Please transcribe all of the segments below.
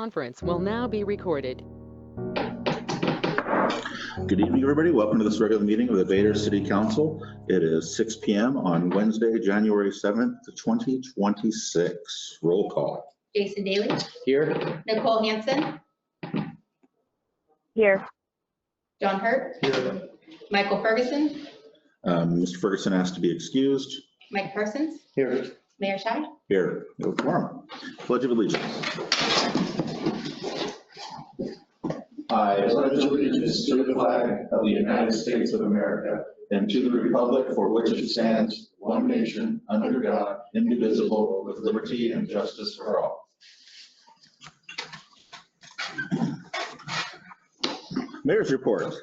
conference will now be recorded. Good evening, everybody. Welcome to this regular meeting of the Vader City Council. It is 6 p.m. on Wednesday, January 7th, 2026. Roll call. Jason Daly. Here. Nicole Hansen. Here. John Hurt. Here. Michael Ferguson. Mr. Ferguson asked to be excused. Mike Parsons. Here. Mayor Shai. Here. No quorum. Pledge of Allegiance. I pledge allegiance to the flag of the United States of America and to the republic for which it stands, one nation, under God, indivisible, with liberty and justice for all. Mayor's report.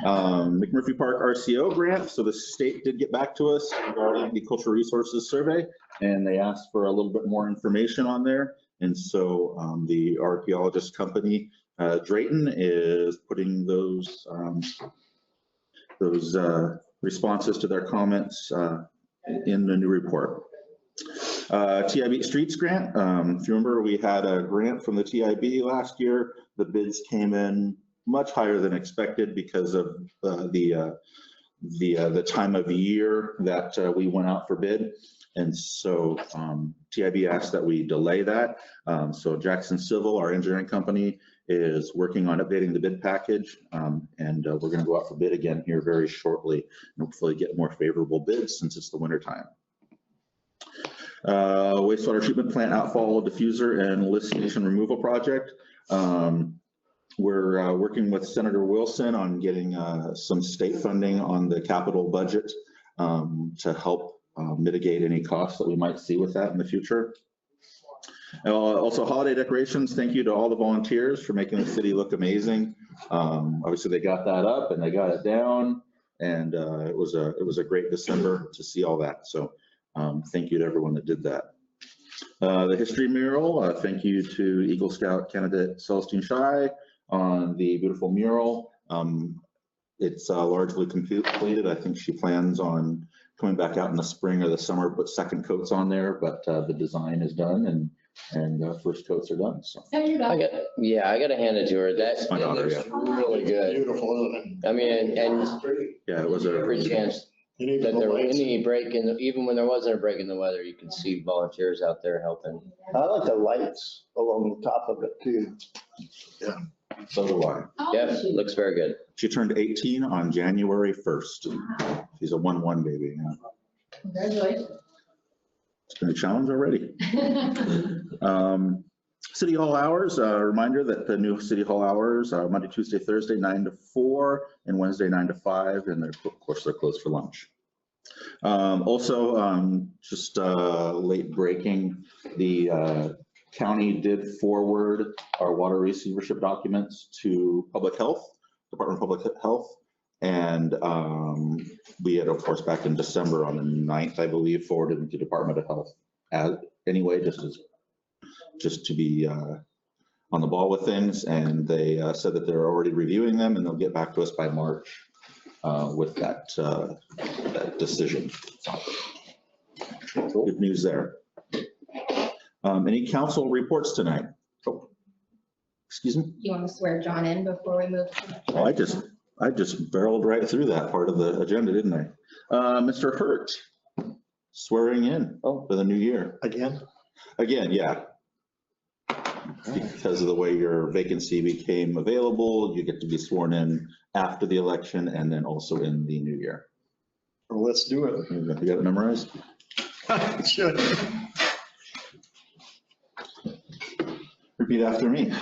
McMurphy Park RCO grant. So the state did get back to us regarding the cultural resources survey, and they asked for a little bit more information on there. And so the archaeologist company, Drayton, is putting those responses to their comments in the new report. TIB Streets grant. If you remember, we had a grant from the TIB last year. The bids came in much higher than expected because of the time of year that we went out for bid. And so TIB asked that we delay that. So Jackson Civil, our engineering company, is working on updating the bid package. And we're going to go out for bid again here very shortly and hopefully get more favorable bids since it's the winter time. Wastewater treatment plant outfall diffuser and lift station removal project. We're working with Senator Wilson on getting some state funding on the capital budget to help mitigate any costs that we might see with that in the future. Also, holiday decorations. Thank you to all the volunteers for making the city look amazing. Obviously, they got that up and they got it down, and it was a great December to see all that. So thank you to everyone that did that. The history mural. Thank you to Eagle Scout candidate Celestine Shai on the beautiful mural. It's largely completed. I think she plans on coming back out in the spring or the summer, put second coats on there, but the design is done and first coats are done. So I gotta hand it to her. That my daughter, looks really good. Beautiful, isn't it? I mean, and yeah, it was a every chance You need that the there was lights. any break in the, even when there wasn't a break in the weather, you could see volunteers out there helping. I like the lights along the top of it too. so do I. Yep, looks very good. She turned 18 on January 1st. She's a 1-1 baby. Yeah. Congratulations. It's been a challenge already. City Hall hours, a reminder that the new City Hall hours are Monday, Tuesday, Thursday, 9 to 4, and Wednesday, 9 to 5, and of course, they're closed for lunch. Just late breaking, the county did forward our water receivership documents to Public Health, Department of Public Health, and we had, of course, back in December on the 9th, I believe, forwarded them to Department of Health. Anyway, just to be on the ball with things, and they said that they're already reviewing them and they'll get back to us by March with that decision. Good news there. Any council reports tonight? Oh, excuse me? You want to swear John in before we move? Oh, I just barreled right through that part of the agenda, didn't I? Mr. Hurt, swearing in for the new year. Again? Again, yeah. Because of the way your vacancy became available, you get to be sworn in after the election and then also in the new year. Well, let's do it. You got it memorized? Should. Repeat after me.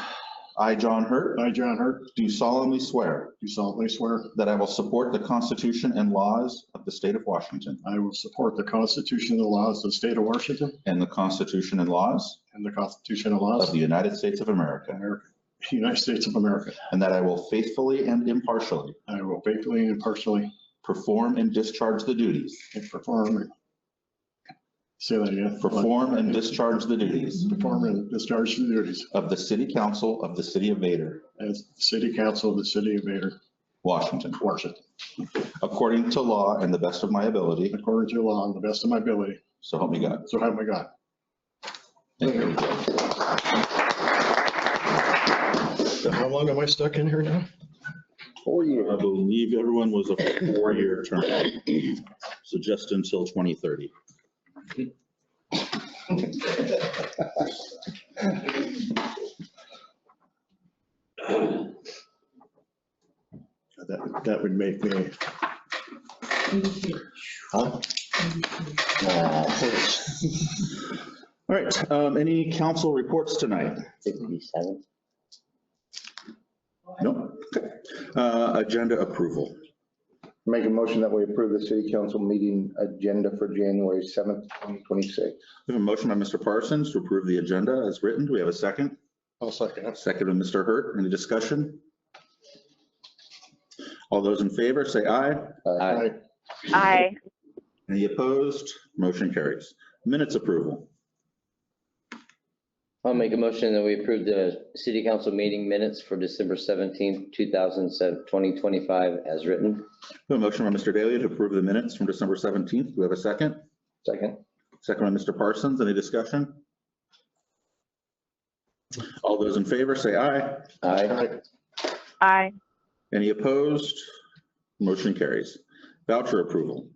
I, John Hurt, I, John Hurt, do solemnly swear do solemnly swear that I will support the Constitution and laws of the state of Washington I will support the Constitution and the laws of the state of Washington and the Constitution and laws and the Constitution and of laws the United States of America, United States of America. and that I will faithfully and impartially I will faithfully and impartially perform and discharge the duties. perform. Say that again. Perform and discharge the duties Perform and discharge the duties of the City Council of the City of Vader, as City Council of the City of Vader, Washington, Washington, according to law and the best of my ability. according to law and the best of my ability. So help me God. So help me God. Thank you. So how long am I stuck in here now? 4 years. I believe everyone was a 4-year term, so just until 2030. That would make me, Huh? All right, any council reports tonight? 57. No? Okay. Agenda approval. Make a motion that we approve the city council meeting agenda for January 7th, 2026. We have a motion by Mr. Parsons to approve the agenda as written. Do we have a second? I'll second it. Second by Mr. Hurt. Any discussion? All those in favor, say aye. Aye. Aye. Any opposed? Motion carries. Minutes approval. I'll make a motion that we approve the city council meeting minutes for December 17th, 2025 as written. We have a motion by Mr. Daly to approve the minutes from December 17th. Do we have a second? Second. Second by Mr. Parsons. Any discussion? All those in favor, say aye. Aye. Aye. Any opposed? Motion carries. Voucher approval.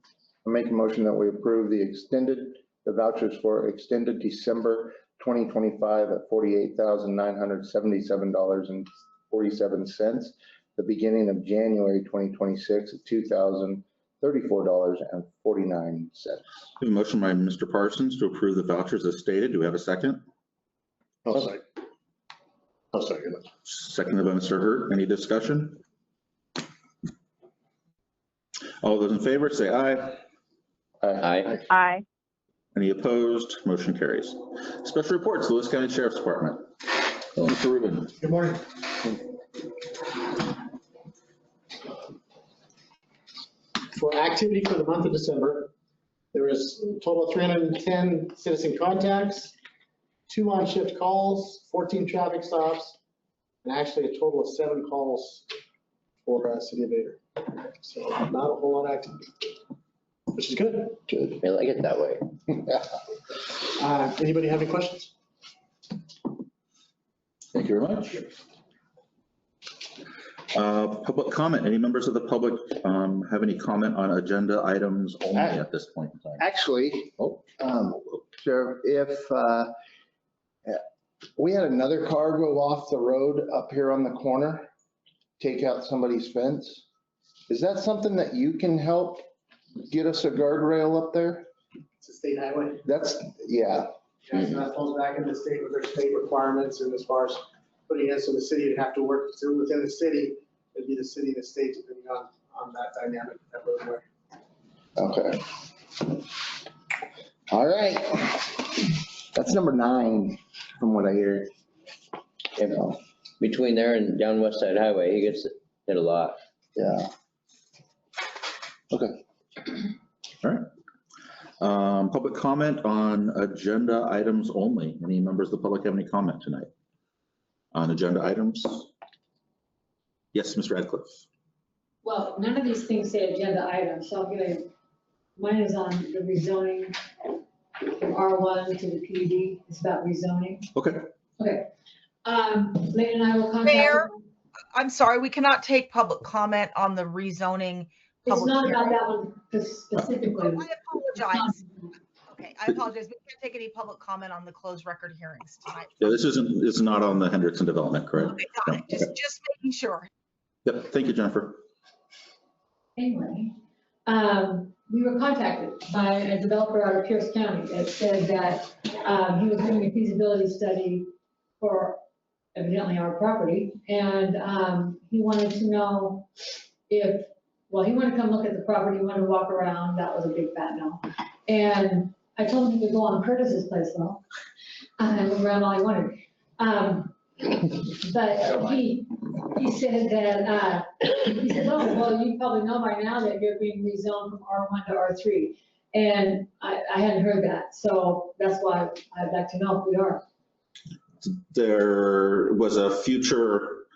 I make a motion that we approve the vouchers for extended December 2025 at $48,977.47. The beginning of January 2026 at $2,034.49. We have a motion by Mr. Parsons to approve the vouchers as stated. Do we have a second? I'll second it. Seconded by Mr. Hurt. Any discussion? All those in favor, say aye. Aye. Aye. Any opposed? Motion carries. Special reports, Lewis County Sheriff's Department. Mr. Rubin. Good morning. For activity for the month of December, there was a total of 310 citizen contacts, 2 on-shift calls, 14 traffic stops, and actually a total of 7 calls for City of Vader. So not a whole lot of activity, which is good. Good. I like it that way. Anybody have any questions? Thank you very much. Public comment. Any members of the public have any comment on agenda items only at this point in time? Actually, Oh. Sheriff, if we had another car go off the road up here on the corner, take out somebody's fence, is that something that you can help get us a guardrail up there? It's a state highway. That's, yeah. Yeah, so that falls back into the state with their state requirements, and as far as putting in, so the city would have to work within the city, it'd be the city and the state depending on that dynamic, that roadway. Okay. All right. That's number 9 from what I hear. You know, Between there and down West Side Highway, he gets hit a lot. yeah. Okay. All right. Public comment on agenda items only. Any members of the public have any comment tonight on agenda items? Yes, Ms. Radcliffe. Well, none of these things say agenda items, so mine is on the rezoning from R1 to the PUD. It's about rezoning. Okay. Okay. Layton and I will contact. Mayor? I'm sorry, we cannot take public comment on the rezoning. It's public not about hearing. that one specifically. I apologize. Okay, I apologize. We can't take any public comment on the closed record hearings tonight. Yeah, it's not on the Hendrickson development, correct? Okay, got it. No. Just making sure. Yep. Thank you, Jennifer. Anyway, we were contacted by a developer out of Pierce County that said that he was doing a feasibility study for evidently our property, and he wanted to know if, well, he wanted to come look at the property, he wanted to walk around, that was a big fat no. And I told him he could go on Curtis's place though, and look around all he wanted. But he said that, he said, oh, well, you probably know by now that you're being rezoned from R1 to R3. And I hadn't heard that, so that's why I'd like to know if we are. There was a future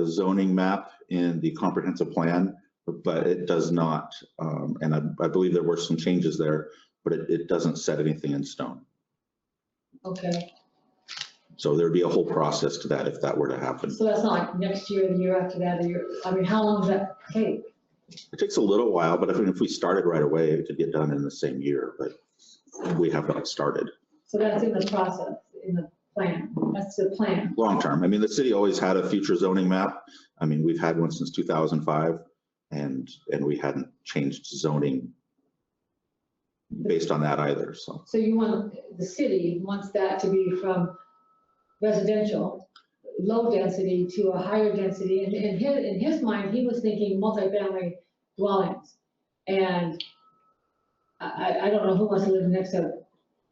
zoning map in the comprehensive plan, but it does not, and I believe there were some changes there, but it doesn't set anything in stone. Okay. So there'd be a whole process to that if that were to happen. So that's not like next year, the year after that, I mean, how long does that take? It takes a little while, but if we started right away, it could get done in the same year, but we have not started. So that's in the process, in the plan, that's the plan. Long term. I mean, the city always had a future zoning map. I mean, we've had one since 2005 and we hadn't changed zoning based on that either, so. So you want, the city wants that to be from residential, low density to a higher density. And in his mind, he was thinking multifamily dwellings. And I don't know who wants to live next to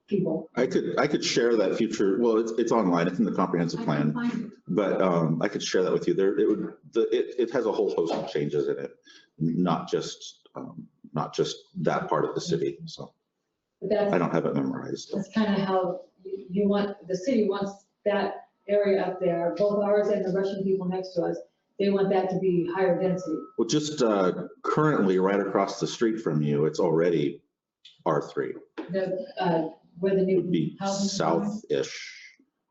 people. I could share that future, well, it's online, it's in the comprehensive plan, but I could share that with you. It has a whole host of changes in it, not just that part of the city, so. I don't have it memorized. That's kind of how you want, the city wants that area up there, both ours and the Russian people next to us, they want that to be higher density. Well, just currently right across the street from you, it's already R3. Where the new Would be housing is south-ish.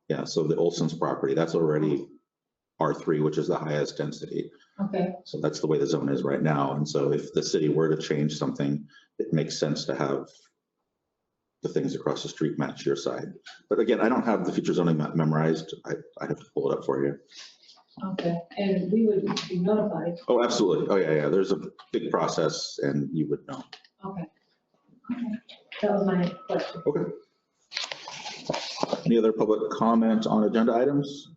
Yeah, so the Olson's property, that's already R3, which is the highest density. going. Okay, So that's the way the zone is right now. And so if the city were to change something, it makes sense to have the things across the street match your side. But again, I don't have the future zoning map memorized. I'd have to pull it up for you. okay, and we would be notified. Oh, absolutely. Oh, yeah. There's a big process and you would know. Okay. That was my question. Okay. Any other public comment on agenda items?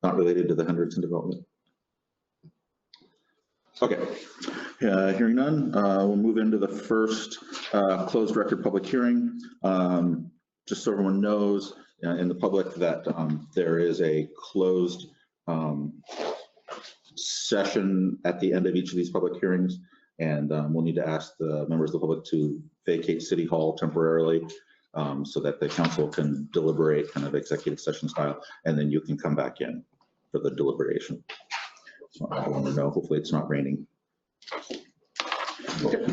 Not related to the Henderson development? Okay, hearing none, we'll move into the first closed record public hearing. Just so everyone knows in the public that there is a closed session at the end of each of these public hearings. And we'll need to ask the members of the public to vacate City Hall temporarily so that the council can deliberate kind of executive session style, and then you can come back in for the deliberation. So I want to know, hopefully it's not raining. Okay.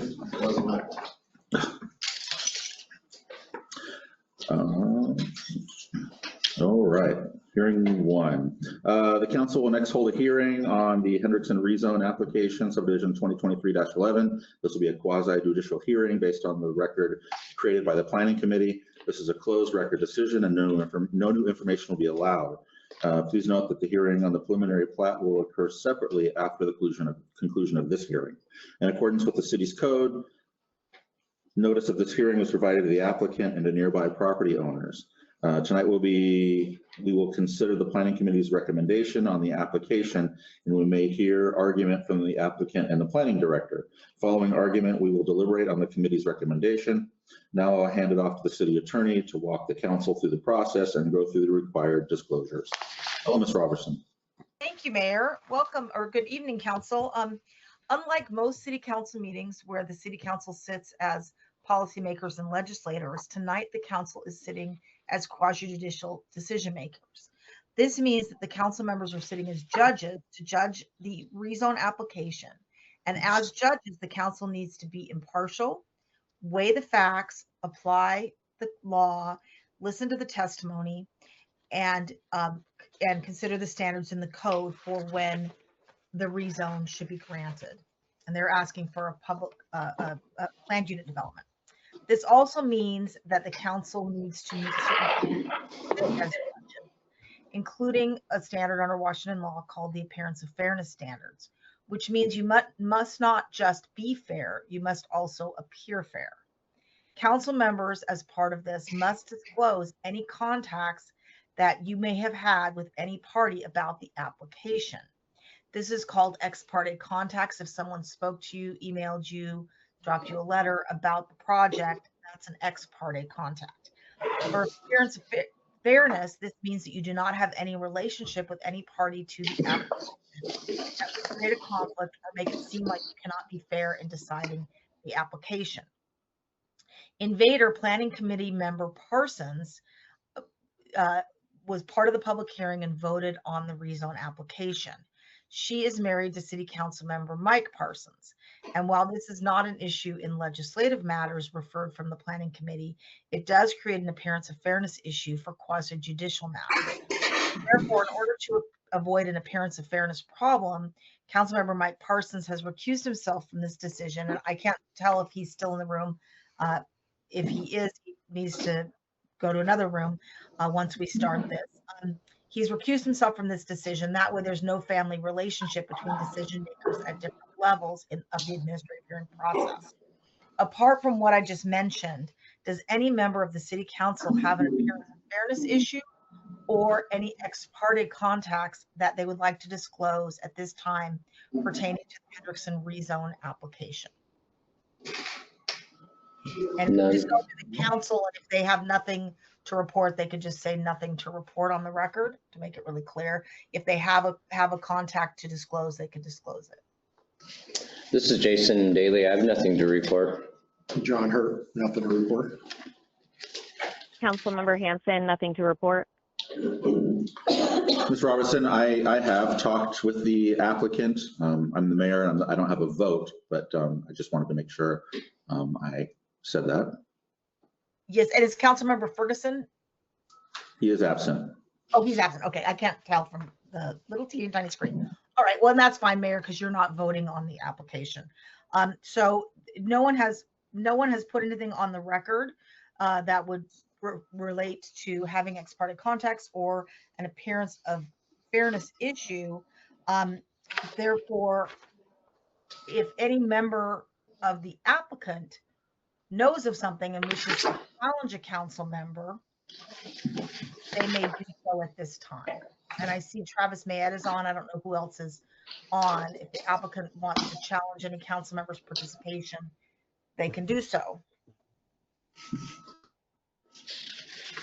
All right, hearing one. The council will next hold a hearing on the Hendrickson rezone application, subdivision 2023-11. This will be a quasi judicial hearing based on the record created by the planning committee. This is a closed record decision and no new information will be allowed. Please note that the hearing on the preliminary plat will occur separately after the conclusion of this hearing. In accordance with the city's code, notice of this hearing was provided to the applicant and to nearby property owners. Tonight we will consider the planning committee's recommendation on the application, and we may hear argument from the applicant and the planning director. Following argument, we will deliberate on the committee's recommendation. Now I'll hand it off to the city attorney to walk the council through the process and go through the required disclosures. Hello, Ms. Robertson. Thank you, Mayor. Welcome, or good evening, council. Unlike most city council meetings where the city council sits as policymakers and legislators, tonight the council is sitting as quasi-judicial decision makers. This means that the council members are sitting as judges to judge the rezone application. And as judges, the council needs to be impartial, weigh the facts, apply the law, listen to the testimony, and consider the standards in the code for when the rezone should be granted. And they're asking for a public planned unit development. This also means that the council needs to meet certain standards, including a standard under Washington law called the appearance of fairness standards, which means you must not just be fair, you must also appear fair. Council members, as part of this, must disclose any contacts that you may have had with any party about the application. This is called ex parte contacts. If someone spoke to you, emailed you, dropped you a letter about the project, that's an ex parte contact. For appearance of fairness, this means that you do not have any relationship with any party to the application that would create a conflict or make it seem like you cannot be fair in deciding the application. In Vader, Planning Committee member Parsons was part of the public hearing and voted on the rezone application. She is married to City Council member Mike Parsons. And while this is not an issue in legislative matters referred from the Planning Committee, it does create an appearance of fairness issue for quasi-judicial matters. Therefore, in order to avoid an appearance of fairness problem, Councilmember Mike Parsons has recused himself from this decision. And I can't tell if he's still in the room. If he is, he needs to go to another room once we start this. He's recused himself from this decision. That way there's no family relationship between decision makers at different levels of the administrative hearing process. Apart from what I just mentioned, does any member of the City Council have an appearance of fairness issue or any ex parte contacts that they would like to disclose at this time pertaining to the Hendrickson rezone application? And we just go to the council, and if they have nothing to report, they could just say nothing to report on the record to make it really clear. If they have a contact to disclose, they could disclose it. This is Jason Daly. I have nothing to report. John Hurt, nothing to report. Councilmember Hanson, nothing to report. Ms. Robertson, I have talked with the applicant. I'm the mayor and I don't have a vote, but I just wanted to make sure I said that. Yes, and is Councilmember Ferguson? He is absent. Oh, he's absent. Okay, I can't tell from the little teeny tiny screen. All right, well, and that's fine, Mayor, because you're not voting on the application. So no one has put anything on the record that would relate to having ex parte contacts or an appearance of fairness issue. Therefore, if any member of the applicant knows of something and wishes to challenge a council member, they may do so at this time. And I see Travis Mayette is on. I don't know who else is on. If the applicant wants to challenge any council member's participation, they can do so.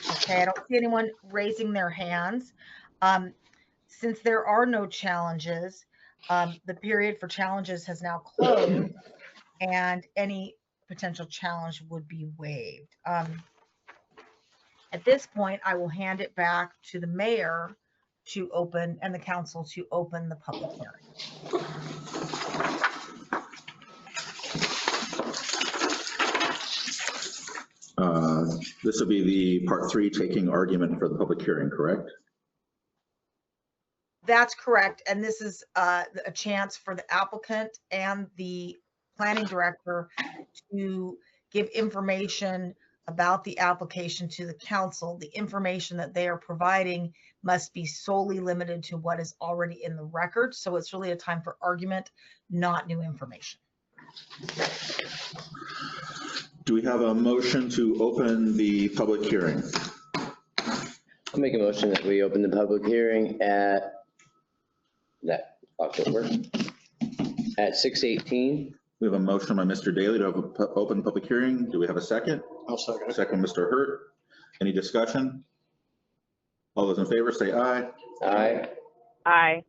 Okay, I don't see anyone raising their hands. Since there are no challenges, the period for challenges has now closed and any potential challenge would be waived. At this point, I will hand it back to the mayor to open and the council to open the public hearing. This will be the part 3 taking argument for the public hearing, correct? That's correct. And this is a chance for the applicant and the planning director to give information about the application to the council. The information that they are providing must be solely limited to what is already in the record. So it's really a time for argument, not new information. Do we have a motion to open the public hearing? I'll make a motion that we open the public hearing at that October at 6:18. We have a motion by Mr. Daly to open public hearing. Do we have a second? I'll second it. Second, Mr. Hurt. Any discussion? All those in favor say aye. Aye. Aye.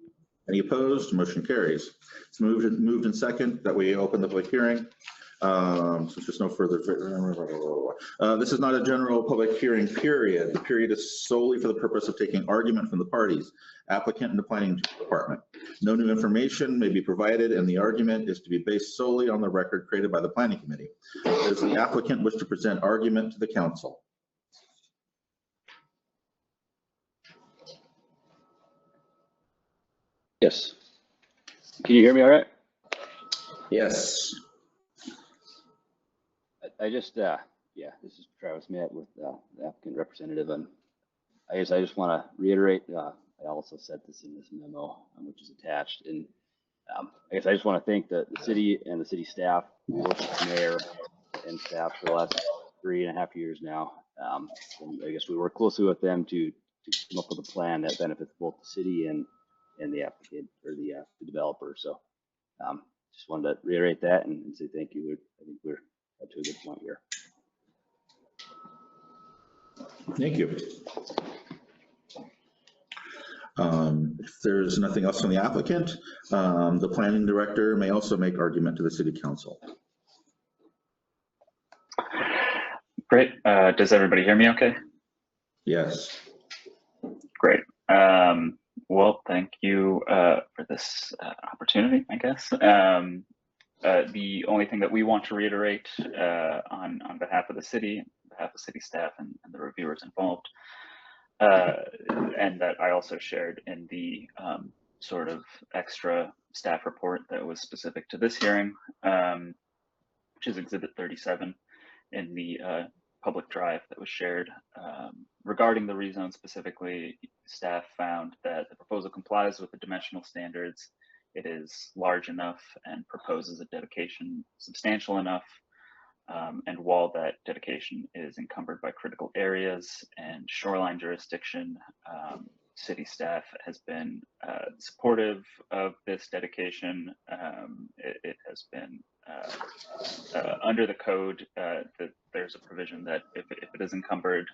Any opposed? Motion carries. It's moved and second that we open the public hearing. Since there's no further, this is not a general public hearing period. The period is solely for the purpose of taking argument from the parties, applicant and the planning department. No new information may be provided and the argument is to be based solely on the record created by the planning committee. Does the applicant wish to present argument to the council? Yes. Can you hear me all right? Yes. I just, yeah, this is Travis Mayette with the applicant representative. And I guess I just want to reiterate, I also said this in this memo, which is attached. And I guess I just want to thank the city and the city staff, worked with the mayor and staff for the last 3.5 years now. And I guess we work closely with them to come up with a plan that benefits both the city and the applicant or the developer. So just wanted to reiterate that and say thank you. I think we're up to a good point here. Thank you. If there's nothing else from the applicant, the planning director may also make argument to the city council. Great. Does everybody hear me okay? Yes. Great. Well, thank you for this opportunity, I guess. The only thing that we want to reiterate on behalf of the city, on behalf of city staff and the reviewers involved, and that I also shared in the sort of extra staff report that was specific to this hearing, which is Exhibit 37 in the public drive that was shared. Regarding the rezone specifically, staff found that the proposal complies with the dimensional standards. It is large enough and proposes a dedication substantial enough. And while that dedication is encumbered by critical areas and shoreline jurisdiction, city staff has been supportive of this dedication. It has been under the code that there's a provision that if it is encumbered,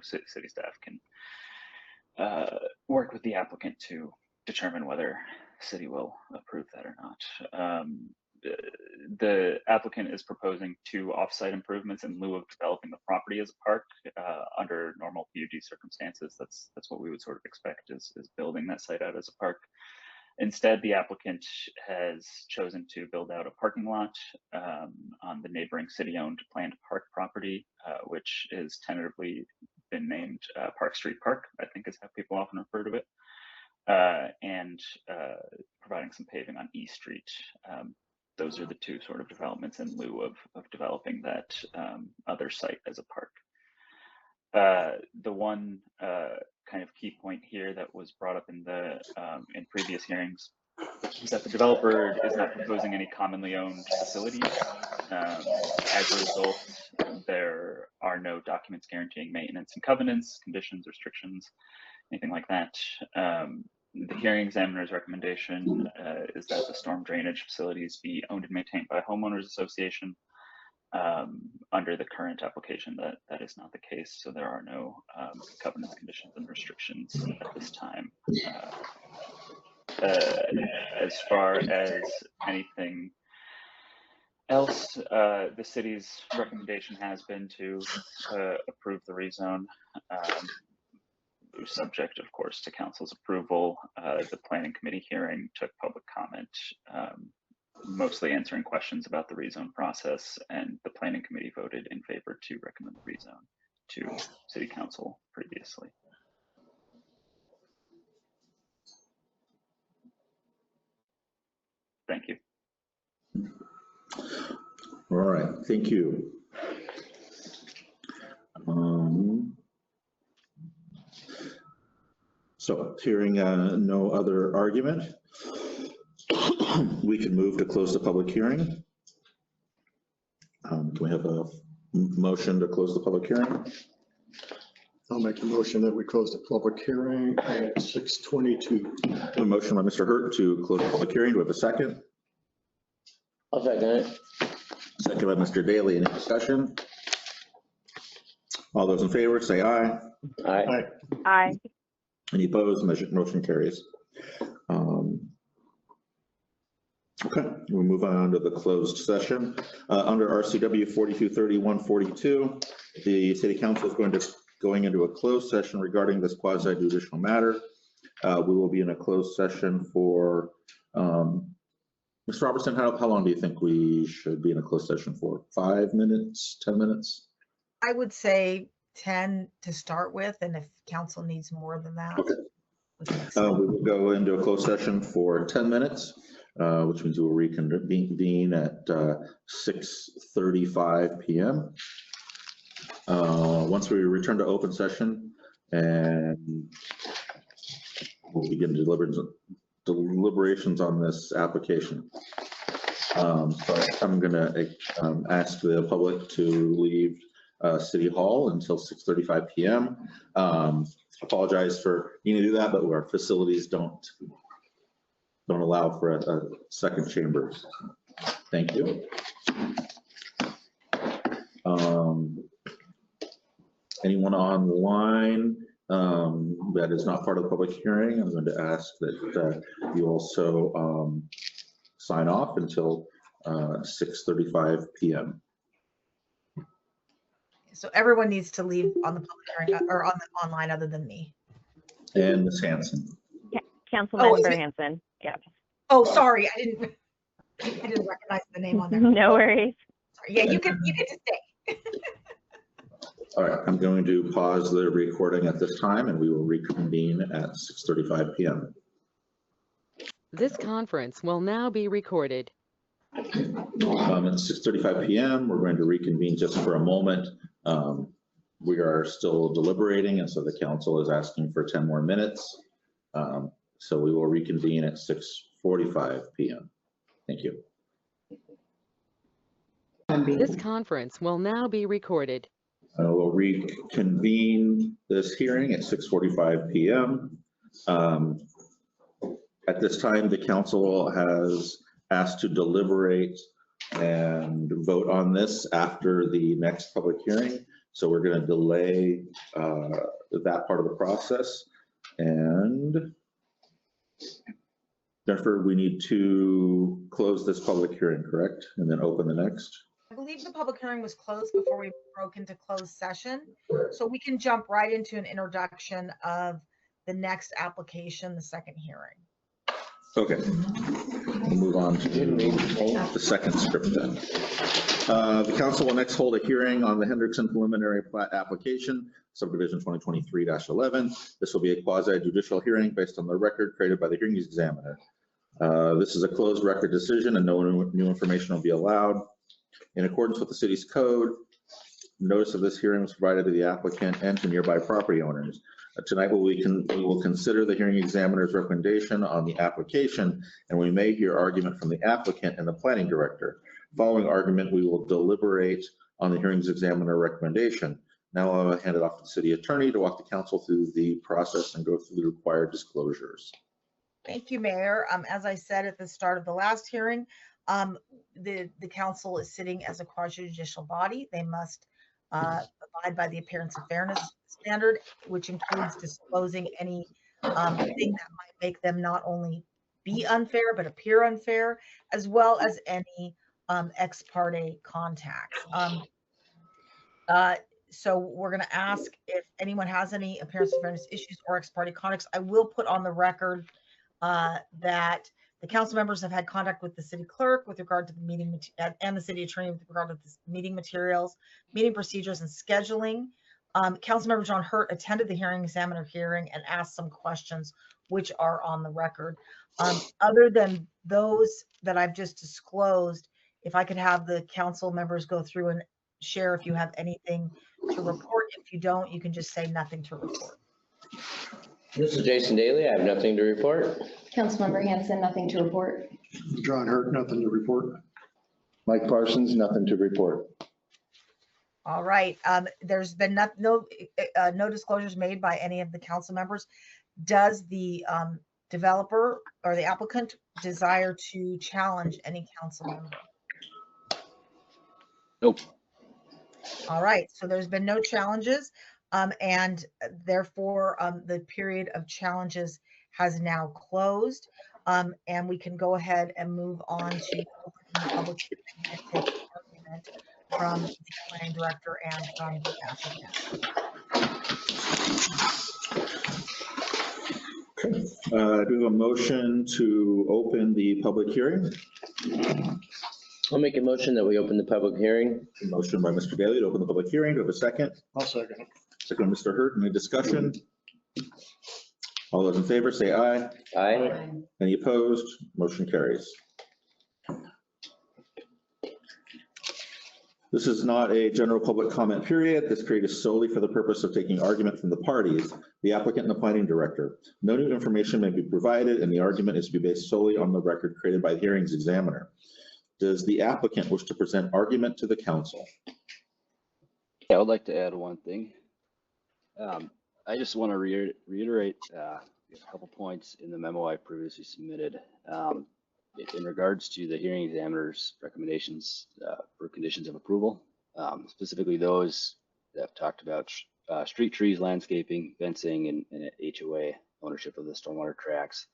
city staff can work with the applicant to determine whether city will approve that or not. The applicant is proposing 2 off-site improvements in lieu of developing the property as a park. Under normal PUD circumstances, that's what we would sort of expect is building that site out as a park. Instead, the applicant has chosen to build out a parking lot on the neighboring city-owned planned park property, which is tentatively been named Park Street Park, I think is how people often refer to it, and providing some paving on E Street. Those are the 2 sort of developments in lieu of developing that other site as a park. The one kind of key point here that was brought up in the in previous hearings is that the developer is not proposing any commonly owned facilities. As a result, there are no documents guaranteeing maintenance and covenants, conditions, restrictions, anything like that. The hearing examiner's recommendation is that the storm drainage facilities be owned and maintained by a homeowners association. Under the current application, that is not the case, so there are no covenants, conditions, and restrictions at this time. As far as anything else, the city's recommendation has been to approve the rezone. Subject, of course, to council's approval. The planning committee hearing took public comment, mostly answering questions about the rezone process, and the planning committee voted in favor to recommend the rezone to city council previously. Thank you. All right, thank you. So hearing no other argument, we can move to close the public hearing. Do we have a motion to close the public hearing? I'll make a motion that we close the public hearing at 6:22. A motion by Mr. Hurt to close the public hearing. Do we have a second? I'll second it. Second by Mr. Daly. Any discussion? All those in favor say aye. Aye. Aye. Any opposed? Motion carries. Okay, we'll move on to the closed session. Under RCW 423142, the city council is going into a closed session regarding this quasi judicial matter. We will be in a closed session for, Mr. Robertson, how long do you think we should be in a closed session for? 5 minutes, 10 minutes? I would say 10 to start with, and if council needs more than that. Okay. We will go into a closed session for 10 minutes, which means we will reconvene at 6:35 p.m. Once we return to open session, and we'll begin deliberations on this application. So I'm going to ask the public to leave City Hall until 6:35 p.m. Apologize for needing to do that, but our facilities don't allow for a second chamber. Thank you. Anyone online that is not part of the public hearing, I'm going to ask that you also sign off until 6:35 p.m. So everyone needs to leave on the public hearing or on the online other than me. And Ms. Hanson. Councilmember it- Hanson. Yeah. Oh, sorry, I didn't recognize the name on there. No worries. Sorry. Yeah, you can just stay. All right, I'm going to pause the recording at this time and we will reconvene at 6:35 PM. This conference will now be recorded. At 6:35 PM, we're going to reconvene just for a moment. We are still deliberating, and so the council is asking for 10 more minutes. So we will reconvene at 6:45 PM. Thank you. This conference will now be recorded. We'll reconvene this hearing at 6:45 PM. At this time, the council has asked to deliberate and vote on this after the next public hearing. So we're going to delay that part of the process. And Jennifer, we need to close this public hearing, correct? And then open the next? I believe the public hearing was closed before we broke into closed session. So we can jump right into an introduction of the next application, the second hearing. Okay, we'll move on to the second script then. The council will next hold a hearing on the Hendrickson preliminary plat application, subdivision 2023-11. This will be a quasi judicial hearing based on the record created by the hearings examiner. This is a closed record decision and no new information will be allowed. In accordance with the city's code, notice of this hearing was provided to the applicant and to nearby property owners. Tonight, we will consider the hearing examiner's recommendation on the application, and we may hear argument from the applicant and the planning director. Following argument, we will deliberate on the hearings examiner recommendation. Now I'll hand it off to the city attorney to walk the council through the process and go through the required disclosures. Thank you, Mayor. As I said at the start of the last hearing, the council is sitting as a quasi-judicial body. They must abide by the appearance of fairness standard, which includes disclosing any thing that might make them not only be unfair, but appear unfair, as well as any ex parte contacts. So we're going to ask if anyone has any appearance of fairness issues or ex parte contacts. I will put on the record that the council members have had contact with the city clerk with regard to the meeting and the city attorney with regard to the meeting materials, meeting procedures, and scheduling. Councilmember John Hurt attended the hearing examiner hearing and asked some questions which are on the record. Other than those that I've just disclosed, if I could have the council members go through and share if you have anything to report. If you don't, you can just say nothing to report. This is Jason Daly. I have nothing to report. Councilmember Hanson, nothing to report. John Hurt, nothing to report. Mike Parsons, nothing to report. All right. There's been no disclosures made by any of the council members. Does the developer or the applicant desire to challenge any council member? Nope. All right. So there's been no challenges, and therefore the period of challenges has now closed, and we can go ahead and move on to open the public hearing and take argument from the planning director and from the applicant. Do we have a motion to open the public hearing? I'll make a motion that we open the public hearing. A motion by Mr. Daly to open the public hearing. Do we have a second? I'll second it. Second by Mr. Hurt. Any discussion? All those in favor say aye. Aye. Any opposed? Motion carries. This is not a general public comment period. This period is solely for the purpose of taking argument from the parties, the applicant and the planning director. No new information may be provided, and the argument is to be based solely on the record created by the hearings examiner. Does the applicant wish to present argument to the council? Yeah, I would like to add one thing. I just want to reiterate a couple points in the memo I previously submitted in regards to the hearing examiner's recommendations for conditions of approval, specifically those that have talked about street trees, landscaping, fencing, and HOA ownership of the stormwater tracts.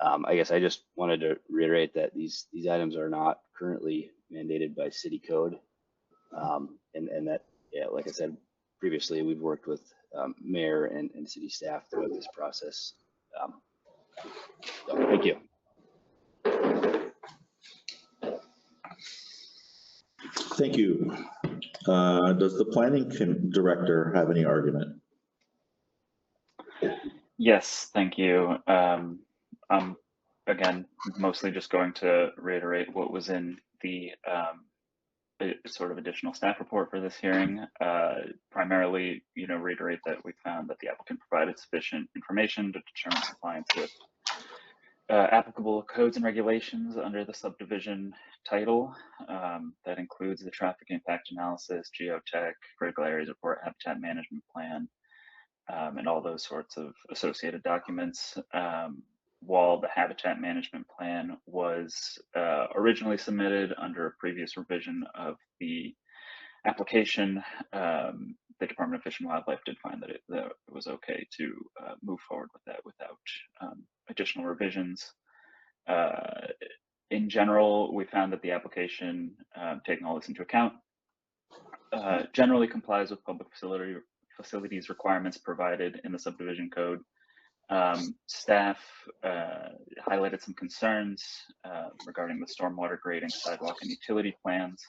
I guess I just wanted to reiterate that these items are not currently mandated by city code, and that, yeah, like I said previously, we've worked with mayor and city staff throughout this process. So, thank you. Thank you. Does the planning director have any argument? Yes, thank you. I'm again mostly just going to reiterate what was in the sort of additional staff report for this hearing. Primarily, reiterate that we found that the applicant provided sufficient information to determine compliance with applicable codes and regulations under the subdivision title. That includes the traffic impact analysis, geotech, critical areas report, habitat management plan, and all those sorts of associated documents. While the habitat management plan was originally submitted under a previous revision of the application, the Department of Fish and Wildlife did find that it was okay to move forward with that without additional revisions. In general, we found that the application, taking all this into account, generally complies with public facilities requirements provided in the subdivision code. Staff highlighted some concerns regarding the stormwater grading, sidewalk, and utility plans.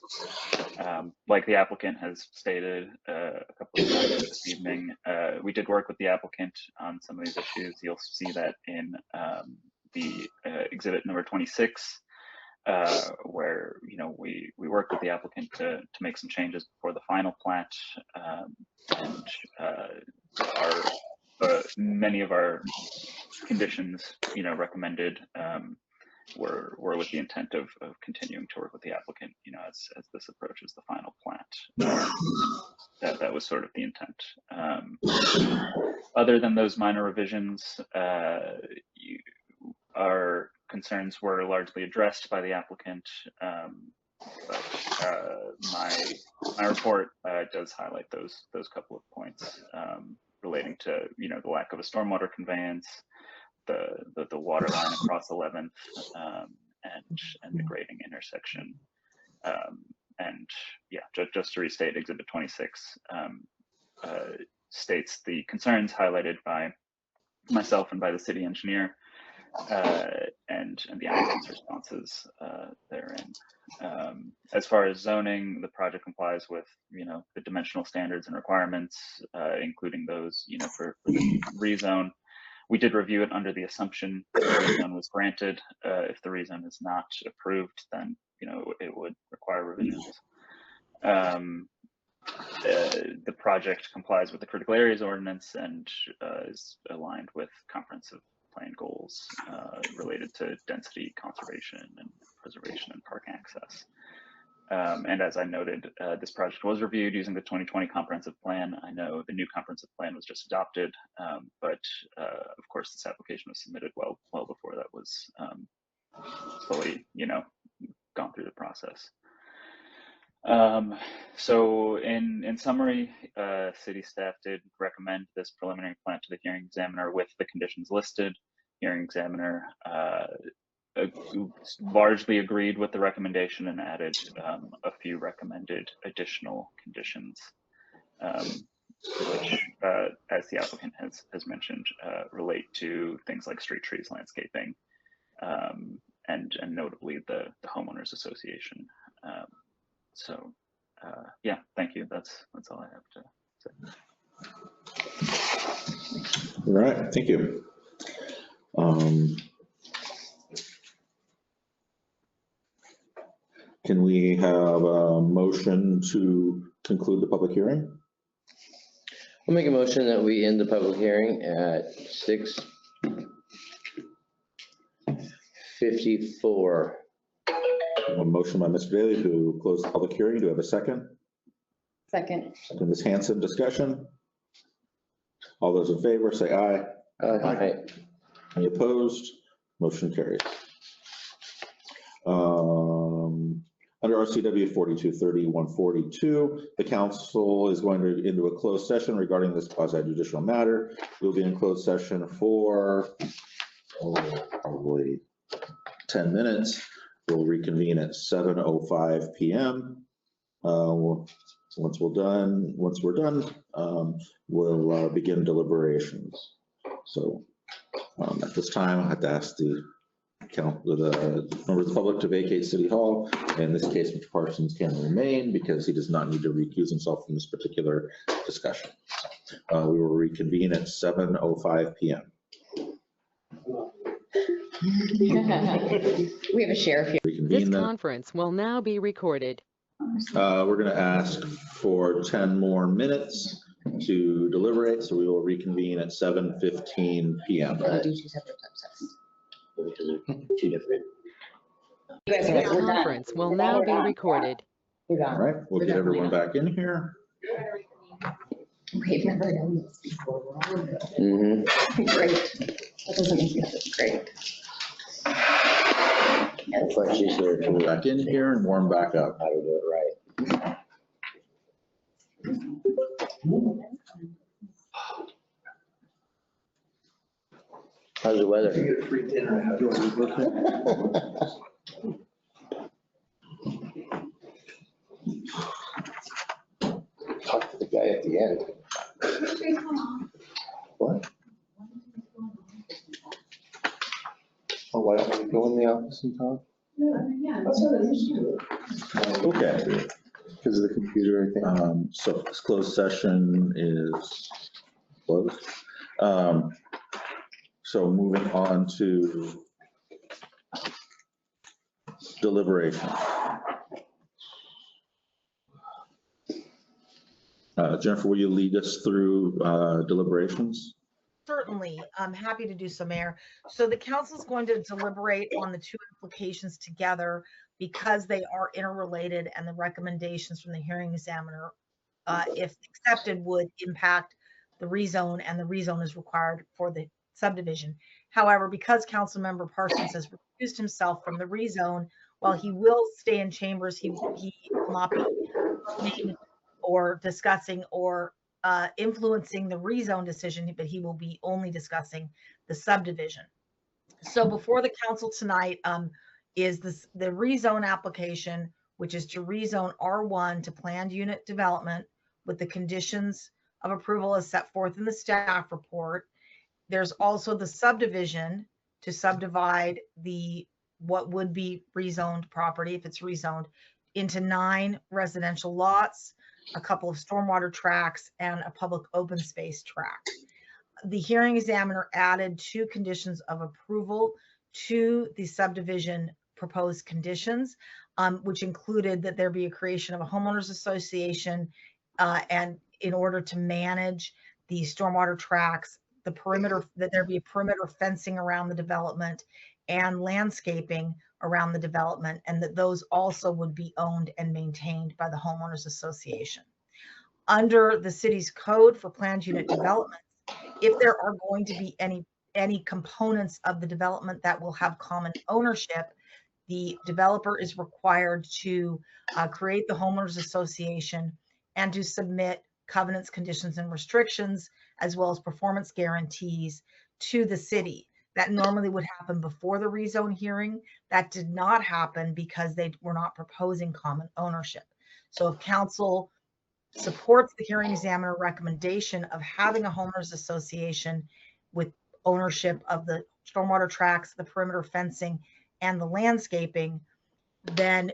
Like the applicant has stated a couple of times this evening, we did work with the applicant on some of these issues. You'll see that in the exhibit number 26, where we worked with the applicant to make some changes before the final plat, and many of our conditions, recommended, were with the intent of continuing to work with the applicant, as this approaches the final plat. That was sort of the intent. Other than those minor revisions, our concerns were largely addressed by the applicant, but my report does highlight those couple of points relating to the lack of a stormwater conveyance, the water line across 11th, and the grading intersection. And yeah, just to restate, Exhibit 26 states the concerns highlighted by myself and by the city engineer, and the applicant's responses therein. As far as zoning, the project complies with the dimensional standards and requirements, including those for the rezone. We did review it under the assumption that the rezone was granted. If the rezone is not approved, then it would require revisions. The project complies with the critical areas ordinance and is aligned with comprehensive plan goals related to density, conservation, and preservation and park access. And as I noted, this project was reviewed using the 2020 comprehensive plan. I know the new comprehensive plan was just adopted, but of course this application was submitted well before that was fully, gone through the process. So in summary, city staff did recommend this preliminary plan to the hearing examiner with the conditions listed. Hearing examiner largely agreed with the recommendation and added a few recommended additional conditions, which, as the applicant has mentioned, relate to things like street trees, landscaping, and notably the homeowners association. So yeah, thank you. That's all I have to say. All right, thank you. Can we have a motion to conclude the public hearing? I'll make a motion that we end the public hearing at 6:54. A motion by Mr. Daly to close the public hearing. Do we have a second? Second. Second, Ms. Hanson, discussion? All those in favor say aye. Aye. Any opposed? Motion carries. Under RCW 4230-142, the council is going to into a closed session regarding this quasi-judicial matter. We'll be in closed session for probably 10 minutes. We'll reconvene at 7:05 p.m. Once we're done, we'll begin deliberations. So At this time, I have to ask the members of the public to vacate City Hall. In this case, Mr. Parsons can remain because he does not need to recuse himself from this particular discussion. We will reconvene at 7:05 PM. We have a sheriff here. This Reconvene then. conference will now be recorded. We're going to ask for 10 more minutes to deliberate, so we will reconvene at 7:15 PM. We do 2 separate subsets. Because they're two different. You guys are This like, we're done. conference will now be recorded. We're All done. right, we'll get everyone back in here. We've never done this before. We're all good. Mm-hmm. Great. That doesn't mean it's great. Looks like she's here Come to back in here and warm back up. how to do it right. How's the weather? You get a free dinner. You want to work Talk to the guy at the end. What? Oh, why don't we go in the office and talk? Okay, Because of the computer, I think. so this closed session is closed. So moving on to deliberation. Jennifer, will you lead us through deliberations? Certainly, I'm happy to do so, Mayor. So the council is going to deliberate on the 2 applications together because they are interrelated, and the recommendations from the hearing examiner, if accepted, would impact the rezone, and the rezone is required for the subdivision. However, because Councilmember Parsons has recused himself from the rezone, while he will stay in chambers, he will not be voting or discussing or influencing the rezone decision, but he will be only discussing the subdivision. So before the council tonight is the rezone application, which is to rezone R1 to planned unit development with the conditions of approval as set forth in the staff report. There's also the subdivision to subdivide what would be rezoned property, if it's rezoned, into 9 residential lots, a couple of stormwater tracts, and a public open space tract. The hearing examiner added 2 conditions of approval to the subdivision proposed conditions, which included that there be a creation of a homeowners association, and in order to manage the stormwater tracts, the perimeter, that there be a perimeter fencing around the development and landscaping around the development, and that those also would be owned and maintained by the homeowners association. Under the city's code for planned unit development, if there are going to be any components of the development that will have common ownership, the developer is required to create the homeowners association and to submit covenants, conditions, and restrictions, as well as performance guarantees to the city. That normally would happen before the rezone hearing. That did not happen because they were not proposing common ownership. So if council supports the hearing examiner recommendation of having a homeowners association with ownership of the stormwater tracts, the perimeter fencing, and the landscaping, then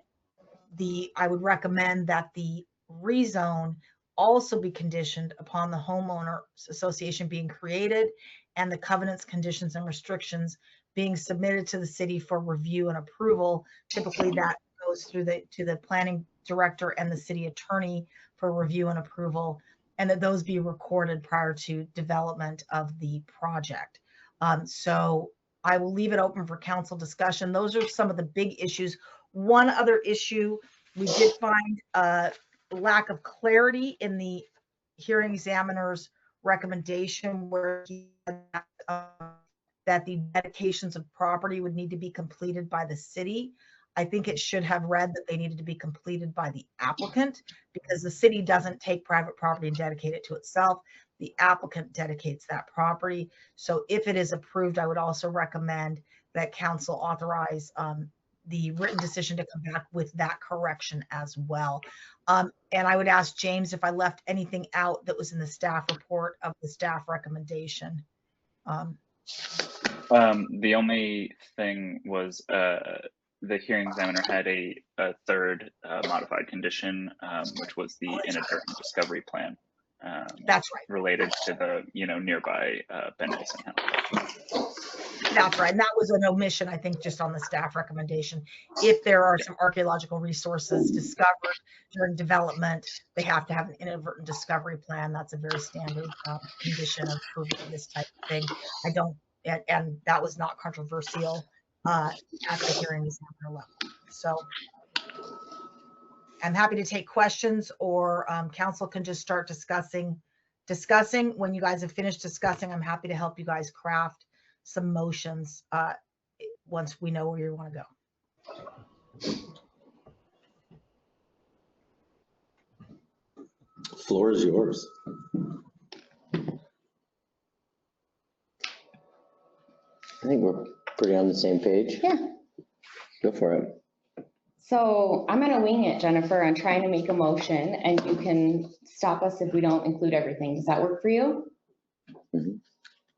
I would recommend that the rezone also be conditioned upon the homeowner association being created and the covenants, conditions, and restrictions being submitted to the city for review and approval. Typically that goes through to the planning director and the city attorney for review and approval, and that those be recorded prior to development of the project. So I will leave it open for council discussion. Those are some of the big issues. One other issue, we did find a lack of clarity in the hearing examiner's recommendation where he said that the dedications of property would need to be completed by the city. I think it should have read that they needed to be completed by the applicant, because the city doesn't take private property and dedicate it to itself. The applicant dedicates that property. So if it is approved, I would also recommend that council authorize the written decision to come back with that correction as well. And I would ask James if I left anything out that was in the staff report of the staff recommendation. The only thing was the hearing examiner had a third modified condition, which was the inadvertent discovery plan. That's right. Related to the, nearby Ben Wilson House. That's right. And that was an omission, I think, just on the staff recommendation. If there are some archaeological resources discovered during development, they have to have an inadvertent discovery plan. That's a very standard condition of approval of this type of thing. And that was not controversial at the hearing examiner level. So I'm happy to take questions, or council can just start discussing. When you guys have finished discussing, I'm happy to help you guys craft some motions once we know where you want to go. Floor is yours. I think we're pretty on the same page. Yeah. Go for it. So I'm gonna wing it, Jennifer, on trying to make a motion, and you can stop us if we don't include everything. Does that work for you? Mhm.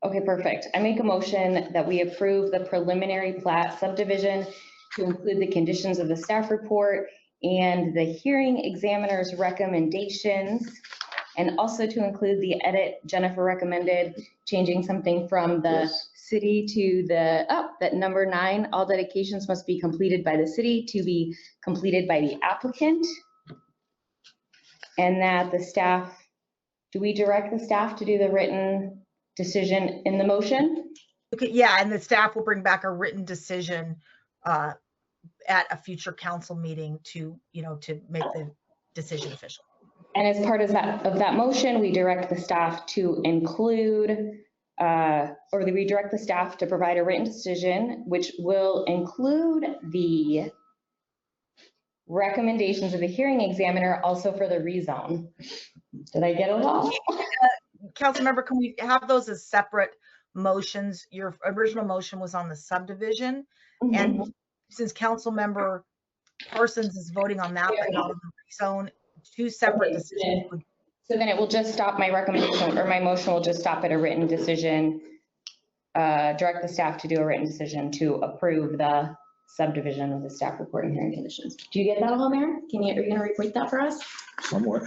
Okay, perfect. I make a motion that we approve the preliminary plat subdivision to include the conditions of the staff report and the hearing examiner's recommendations, and also to include the edit Jennifer recommended, changing something from the Yes. city to that number 9, all dedications must be completed by the city to be completed by the applicant. And that the staff, do we direct the staff to do the written decision in the motion? Okay, yeah, and the staff will bring back a written decision at a future council meeting to make the decision official. And as part of that motion, we direct the staff to include, or we direct the staff to provide a written decision, which will include the recommendations of the hearing examiner also for the rezone. Did I get it all? Council member, can we have those as separate motions? Your original motion was on the subdivision, and since council member Parsons is voting on that, but not on the rezone, two separate decisions. So then it will just stop, my recommendation or my motion will just stop at a written decision, direct the staff to do a written decision to approve the subdivision of the staff report and hearing conditions. Do you get that all, Mayor? Are you going to repeat that for us? Somewhat.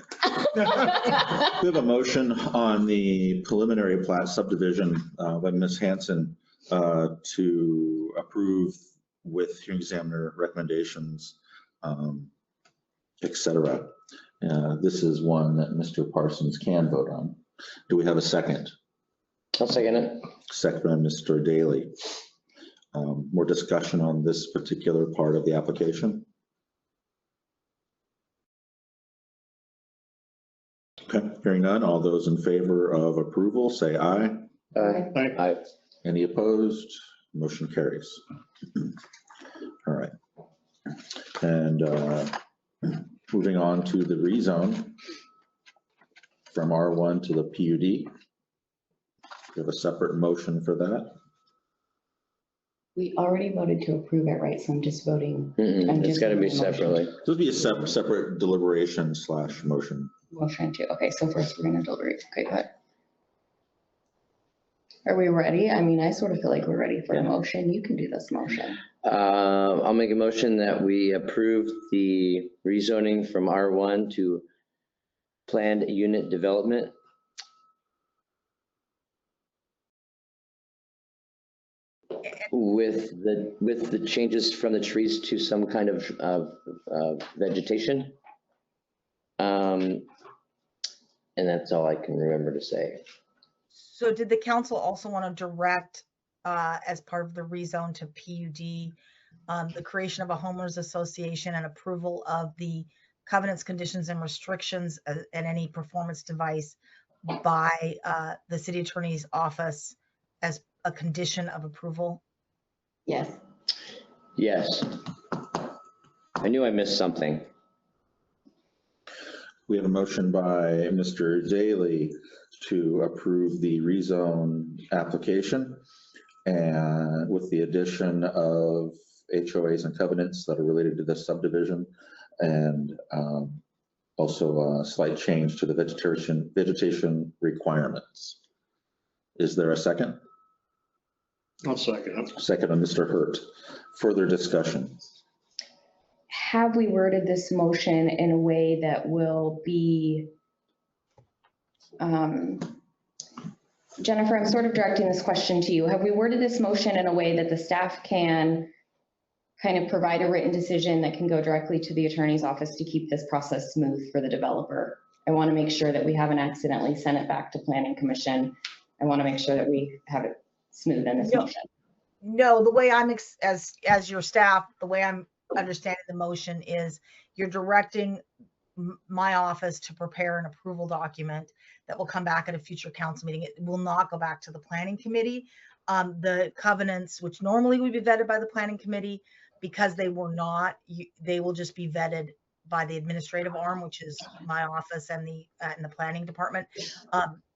We have a motion on the preliminary plat subdivision by Ms. Hanson to approve with hearing examiner recommendations, et cetera. This is one that Mr. Parsons can vote on. Do we have a second? I'll second it. Second by Mr. Daly. More discussion on this particular part of the application? Okay, hearing none, all those in favor of approval, say aye. Aye. Any opposed? Motion carries. All right. And moving on to the rezone from R1 to the PUD. We have a separate motion for that. We already voted to approve it, right? So I'm just voting. It's got to be separately. This would be a separate deliberation / motion. Motion to, okay, so first we're gonna deliberate. Okay, go ahead. Are we ready? I mean, I sort of feel like we're ready for a motion. You can do this motion. I'll make a motion that we approve the rezoning from R1 to planned unit development. With the changes from the trees to some kind of vegetation. And that's all I can remember to say. So did the council also want to direct, as part of the rezone to PUD, the creation of a homeowners association and approval of the covenants, conditions, and restrictions and any performance device by the city attorney's office as a condition of approval? Yes. Yes. I knew I missed something. We have a motion by Mr. Daly to approve the rezone application and with the addition of HOAs and covenants that are related to this subdivision, and also a slight change to the vegetation requirements. Is there a second? I'll second it. Second on Mr. Hurt. Further discussion? Have we worded this motion in a way that will be, Jennifer, I'm sort of directing this question to you. Have we worded this motion in a way that the staff can kind of provide a written decision that can go directly to the attorney's office to keep this process smooth for the developer? I want to make sure that we haven't accidentally sent it back to Planning Commission. I want to make sure that we have it smooth in this motion. No, the way as your staff, the way I'm understanding the motion is you're directing my office to prepare an approval document that will come back at a future council meeting. It will not go back to the planning committee. The covenants, which normally would be vetted by the planning committee, because they were not, they will just be vetted by the administrative arm, which is my office and the planning department.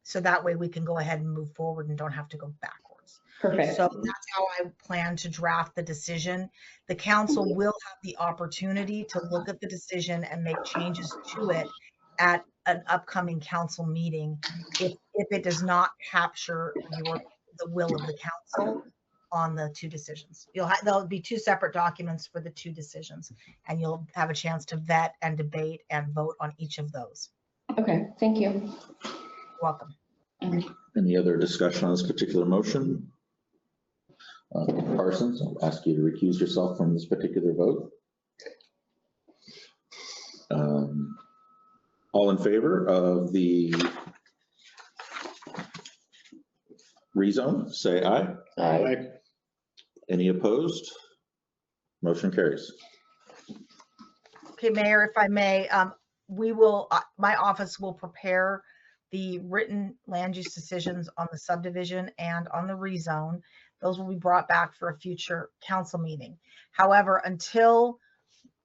So that way we can go ahead and move forward and don't have to go backwards. Perfect. So that's how I plan to draft the decision. The council will have the opportunity to look at the decision and make changes to it at an upcoming council meeting if it does not capture the will of the council on the two decisions. There'll be two separate documents for the two decisions, and you'll have a chance to vet and debate and vote on each of those. Okay, thank you. You're welcome. Any other discussion on this particular motion? Parsons, I'll ask you to recuse yourself from this particular vote. All in favor of the rezone, say aye. Aye. Any opposed? Motion carries. Okay, Mayor, if I may, we will, my office will prepare the written land use decisions on the subdivision and on the rezone. Those will be brought back for a future council meeting. However, until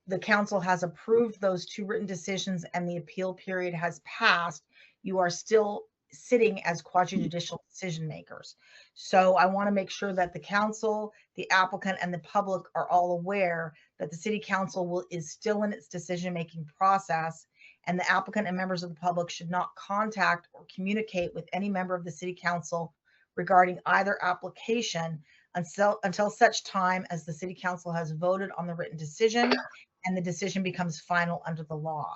the council has approved those two written decisions and the appeal period has passed, you are still sitting as quasi-judicial decision makers. So I want to make sure that the council, the applicant, and the public are all aware that the city council is still in its decision-making process, and the applicant and members of the public should not contact or communicate with any member of the city council regarding either application until such time as the city council has voted on the written decision and the decision becomes final under the law.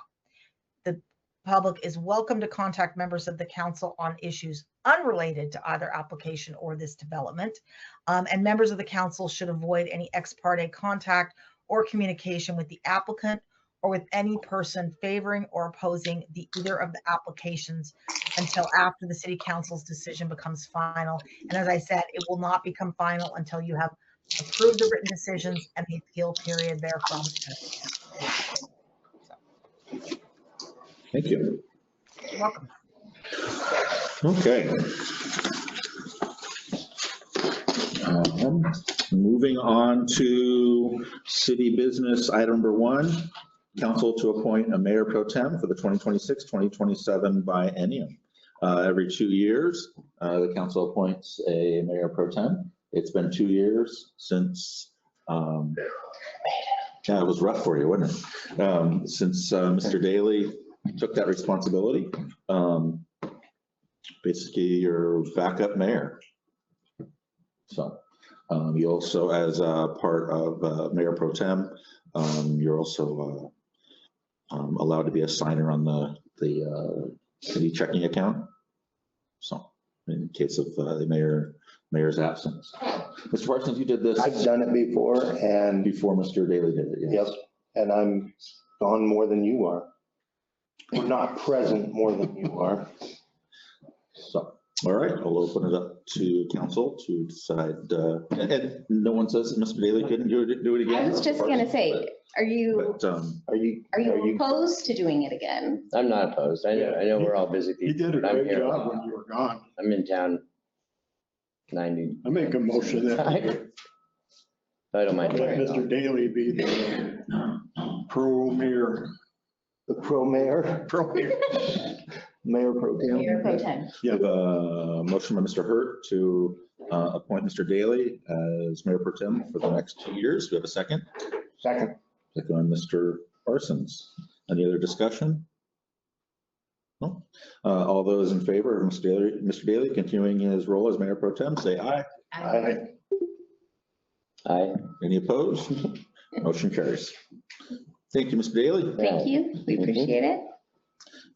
The public is welcome to contact members of the council on issues unrelated to either application or this development. And members of the council should avoid any ex parte contact or communication with the applicant or with any person favoring or opposing either of the applications until after the city council's decision becomes final. And as I said, it will not become final until you have approved the written decisions and the appeal period therefrom. Thank you. You're welcome. Okay. Moving on to city business item number 1, council to appoint a mayor pro tem for the 2026-2027 biennium. Every 2 years, the council appoints a mayor pro tem. It's been 2 years since, yeah, it was rough for you, wasn't it? Since Mr. Daly took that responsibility. Basically your backup mayor. So you also, as a part of mayor pro tem, you're also allowed to be a signer on the city checking account. So in case of the mayor's absence. Mr. Parsons, you did this. I've done it before, and before Mr. Daly did it. yes, and I'm gone more than you are. Or not present more than you are. So, all right, I'll open it up to council to decide. And no one says that Mr. Daly couldn't do it again. I was just gonna say, are you Are you opposed to doing it again? I'm not opposed. I know we're all busy You people. did a but I'm great here. job when you were gone. I'm in town 90. I make a motion that I don't mind. let Mr. Daly be the pro mayor. the pro mayor? Pro mayor. Mayor pro tem? Mayor pro tem. You have a motion by Mr. Hurt to appoint Mr. Daly as mayor pro tem for the next 2 years. Do we have a second? Second. Second on Mr. Parsons. Any other discussion? No? All those in favor of Mr. Daly continuing his role as mayor pro tem, say aye. Aye. Aye. Any opposed? Motion carries. Thank you, Mr. Daly. Thank you. We appreciate it.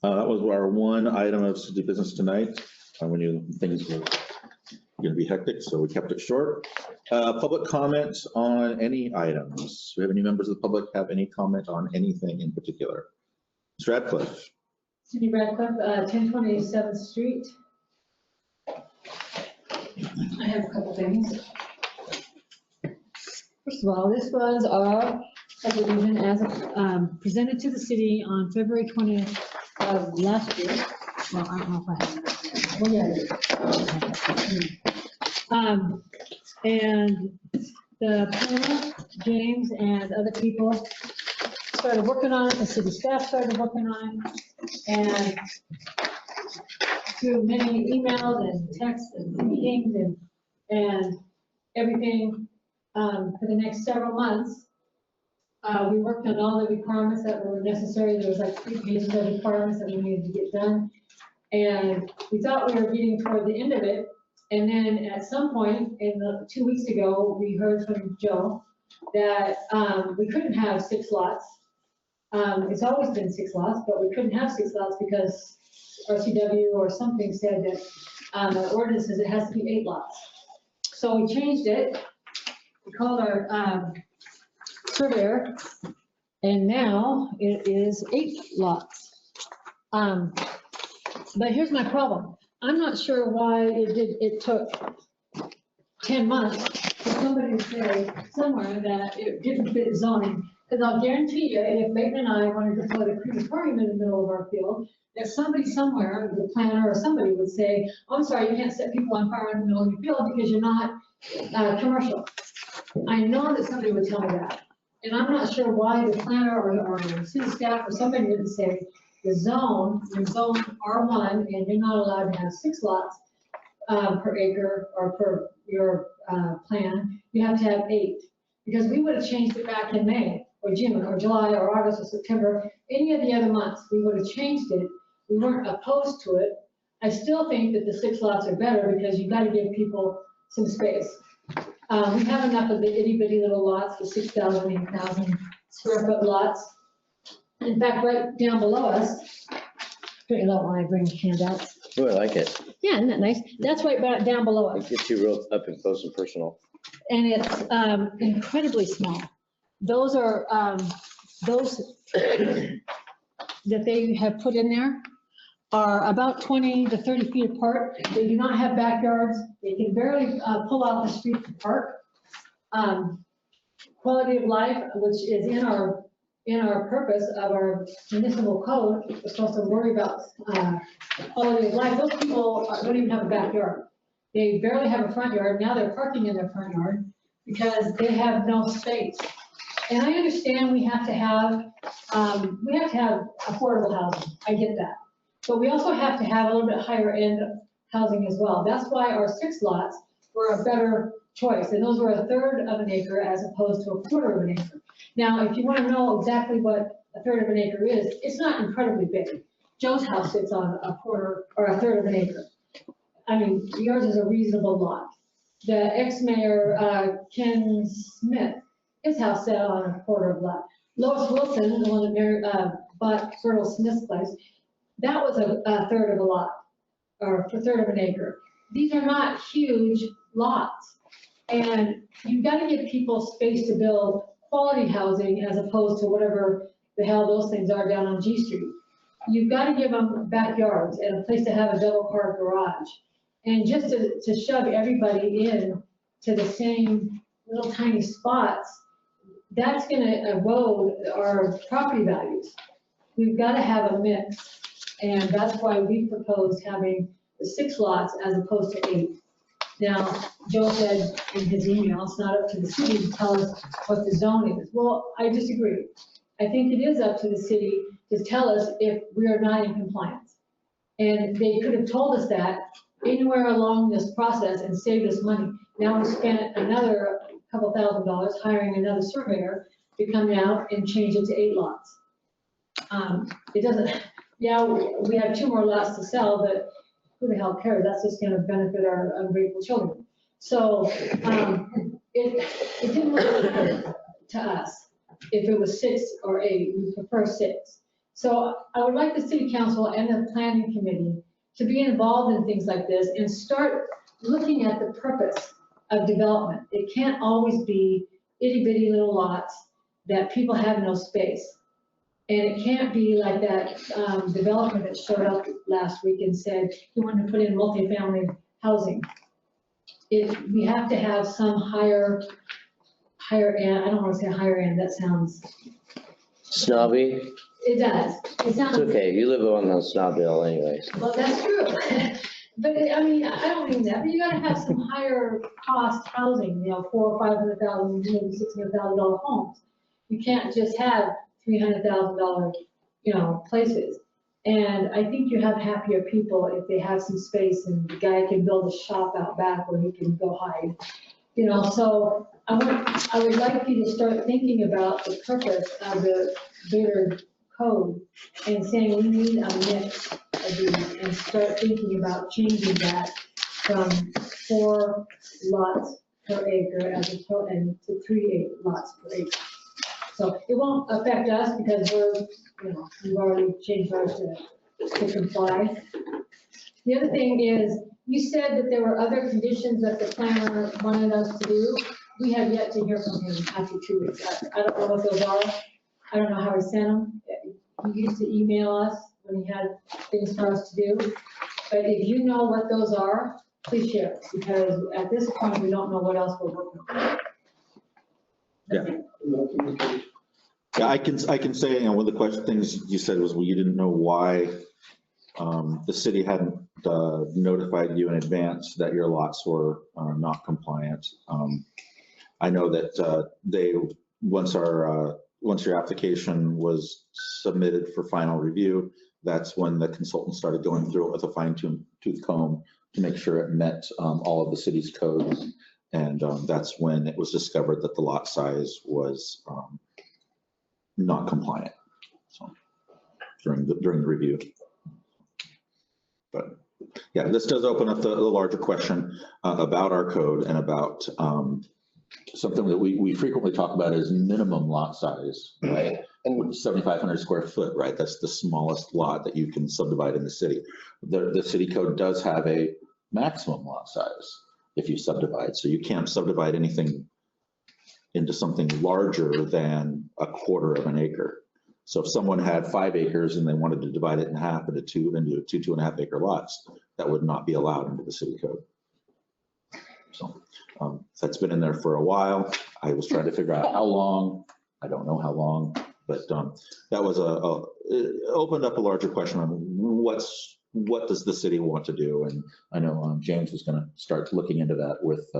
That was our one item of city business tonight. We knew things were going to be hectic, so we kept it short. Public comment on any items. Do we have any members of the public have any comment on anything in particular? Mr. Radcliffe. Cindy Radcliffe, 1027th Street. I have a couple things. First of all, this was our subdivision as presented to the city on February 20th of last year. Well, I don't know if I have it. Well, yeah, I do. And the planner, James, and other people started working on it, the city staff started working on it, and through many emails and texts and meetings and everything, for the next several months, we worked on all the requirements that were necessary. There was like 3 pages of requirements that we needed to get done. And we thought we were getting toward the end of it. And then at some point, 2 weeks ago, we heard from Joe that we couldn't have 6 lots. It's always been 6 lots, but we couldn't have 6 lots because RCW or something said that the ordinance says it has to be 8 lots. So we changed it. We called our surveyor, and now it is 8 lots. But here's my problem. I'm not sure why it took 10 months for somebody to say somewhere that it didn't fit zoning. Because I'll guarantee you, if Leighton and I wanted to put a crematorium in the middle of our field, that somebody somewhere, the planner or somebody would say, oh, I'm sorry, you can't set people on fire in the middle of your field because you're not commercial. I know that somebody would tell me that. And I'm not sure why the planner or city staff or somebody didn't say, the zone, you're zone R1, and you're not allowed to have 6 lots per acre or per your plan. You have to have 8. Because we would have changed it back in May or June or July or August or September, any of the other months, we would have changed it. We weren't opposed to it. I still think that the 6 lots are better because you've got to give people some space. We have enough of the itty bitty little lots, the 6,000, 8,000 square foot lots. In fact, right down below us, pretty low when I bring handouts. Oh, I like it. Yeah, isn't that nice? That's right down below us. It gets you real up and close and personal. And it's incredibly small. Those are, those that they have put in there are about 20 to 30 feet apart. They do not have backyards. They can barely pull out the street to park. Quality of life, which is in our purpose of our municipal code, we're supposed to worry about quality of life. Those people don't even have a backyard. They barely have a front yard. Now they're parking in their front yard because they have no space. And I understand we have to have affordable housing. I get that. But we also have to have a little bit higher end housing as well. That's why our 6 lots were a better choice. And those were 1/3 of an acre as opposed to 1/4 of an acre. Now, if you want to know exactly what 1/3 of an acre is, it's not incredibly big. Joe's house sits on 1/4 or 1/3 of an acre. I mean, yours is a reasonable lot. The ex-mayor, Ken Smith, his house sat on 1/4 of lot. Lois Wilson, the one that bought Colonel Smith's place, that was a 1/3 of a lot, or 1/3 of an acre. These are not huge lots. And you've got to give people space to build quality housing as opposed to whatever the hell those things are down on G Street. You've got to give them backyards and a place to have a double-car garage. And just to shove everybody in to the same little tiny spots, that's going to erode our property values. We've got to have a mix. And that's why we proposed having the 6 lots as opposed to 8. Now, Joe said in his email, it's not up to the city to tell us what the zone is. Well, I disagree. I think it is up to the city to tell us if we are not in compliance. And they could have told us that anywhere along this process and saved us money. Now we spent another couple $1,000 hiring another surveyor to come out and change it to 8 lots. It doesn't, yeah, we have 2 more lots to sell, but who the hell cares? That's just going to benefit our ungrateful children. So it it didn't really matter to us if it was 6 or 8, we prefer 6. So I would like the city council and the planning committee to be involved in things like this and start looking at the purpose of development. It can't always be itty bitty little lots that people have no space. And it can't be like that developer that showed up last week and said he wanted to put in multifamily housing. We have to have some higher end, I don't want to say higher end, that sounds, Snobby? it does. It sounds. It's okay, you live on the snob hill anyways. Well, that's true. But I mean, I don't mean that, but you gotta have some higher cost housing, $400,000 or $500,000, maybe $600,000 homes. You can't just have $300,000, places. And I think you have happier people if they have some space and the guy can build a shop out back where he can go hide. So I would like you to start thinking about the purpose of the Vader code and saying we need a mix of these and start thinking about changing that from 4 lots per acre as opposed to 3 lots per acre. So it won't affect us because we've already changed ours to comply. The other thing is, you said that there were other conditions that the planner wanted us to do. We have yet to hear from him after 2 weeks. I don't know what those are. I don't know how he sent them. He used to email us when he had things for us to do. But if you know what those are, please share, because at this point, we don't know what else we're working on. Yeah, I can say, one of the things you said was, well, you didn't know why the city hadn't notified you in advance that your lots were not compliant. I know that once your application was submitted for final review, that's when the consultant started going through it with a fine-tooth comb to make sure it met all of the city's codes. And that's when it was discovered that the lot size was not compliant. So during the review. But yeah, this does open up the larger question about our code and about something that we frequently talk about is minimum lot size, right? And 7,500 square foot, right? That's the smallest lot that you can subdivide in the city. The city code does have a maximum lot size if you subdivide. So you can't subdivide anything into something larger than 1/4 of an acre. So if someone had 5 acres and they wanted to divide it in half into two 2.5 acre lots, that would not be allowed under the city code. So that's been in there for a while. I was trying to figure out how long. I don't know how long, but that was it opened up a larger question on what does the city want to do? And I know James was going to start looking into that with